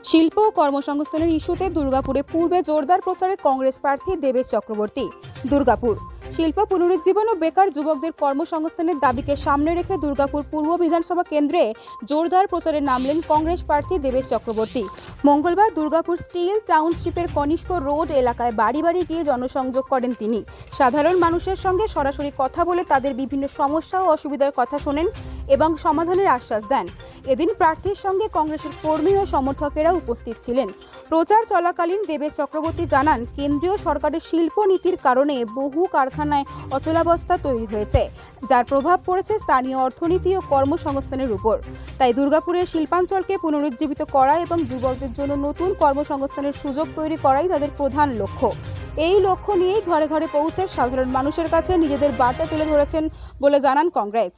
শিল্প ও কর্মসংস্থানের ইস্যুতে দুর্গাপুরে পূর্বে জোরদার প্রচারে কংগ্রেস প্রার্থী দেবেশ চক্রবর্তী। দুর্গাপুর শিল্প পুনরুজ্জীবন ও বেকার যুবকদের কর্মসংস্থানের দাবিকে সামনে রেখে দুর্গাপুর পূর্ব বিধানসভা কেন্দ্রে জোরদার প্রচারে নামলেন কংগ্রেস প্রার্থী দেবেশ চক্রবর্তী। মঙ্গলবার দুর্গাপুর স্টিল টাউনশিপের কনিষ্ক রোড এলাকায় বাড়ি বাড়ি গিয়ে জনসংযোগ করেন তিনি। সাধারণ মানুষের সঙ্গে সরাসরি কথা বলে তাদের বিভিন্ন সমস্যা ও অসুবিধার কথা শোনেন এবং সমাধানের আশ্বাস দেন। এদিন প্রার্থীর সঙ্গে কংগ্রেসের কর্মী ও সমর্থকেরা উপস্থিত ছিলেন। প্রচার চলাকালীন দেবেশ চক্রবর্তী জানান, কেন্দ্রীয় সরকারের শিল্প নীতির কারণে বহু কারখানায় অচলাবস্থা তৈরি হয়েছে, যার প্রভাব পড়েছে স্থানীয় অর্থনীতি ও কর্মসংস্থানের উপর। তাই দুর্গাপুরের শিল্পাঞ্চলকে পুনরুজ্জীবিত করা এবং যুবকদের জন্য নতুন কর্মসংস্থানের সুযোগ তৈরি করাই তাদের প্রধান লক্ষ্য। এই লক্ষ্য নিয়েই ঘরে ঘরে পৌঁছে সাধারণ মানুষের কাছে নিজেদের বার্তা তুলে ধরেছেন বলে জানান কংগ্রেস।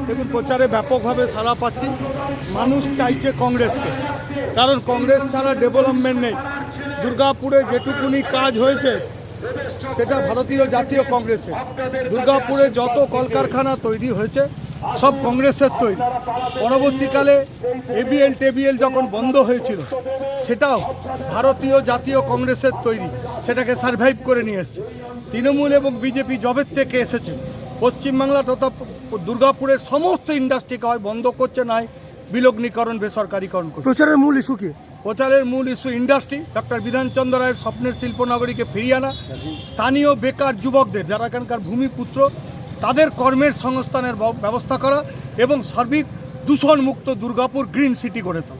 দেখুন, প্রচারে ব্যাপকভাবে সাড়া পাচ্ছি। মানুষ চাইছে কংগ্রেসকে, কারণ কংগ্রেস ছাড়া ডেভেলপমেন্ট নেই। দুর্গাপুরে যেটুকুনি কাজ হয়েছে সেটা ভারতীয় জাতীয় কংগ্রেসের। দুর্গাপুরে যত কলকারখানা তৈরি হয়েছে সব কংগ্রেসের তৈরি। পরবর্তীকালে এবিএল টেবিএল যখন বন্ধ হয়েছিল সেটাও ভারতীয় জাতীয় কংগ্রেসের তৈরি, সেটাকে সারভাইভ করে নিয়ে এসছে। তৃণমূল এবং বিজেপি জবের থেকে এসেছে পশ্চিমবাংলা তথা দুর্গাপুরের সমস্ত ইন্ডাস্ট্রিকে হয় বন্ধ করছে, নয় বিলগ্নীকরণ, বেসরকারীকরণ করছে। প্রচারের মূল ইস্যু কি? প্রচারের মূল ইস্যু ইন্ডাস্ট্রি, ডক্টর বিধানচন্দ্র রায়ের স্বপ্নের শিল্পনগরীকে ফিরিয়ে আনা, স্থানীয় বেকার যুবকদের যারা এখানকার ভূমিপুত্র তাদের কর্মের সংস্থানের ব্যবস্থা করা এবং সার্বিক দূষণমুক্ত দুর্গাপুর গ্রিন সিটি গড়ে তোলা।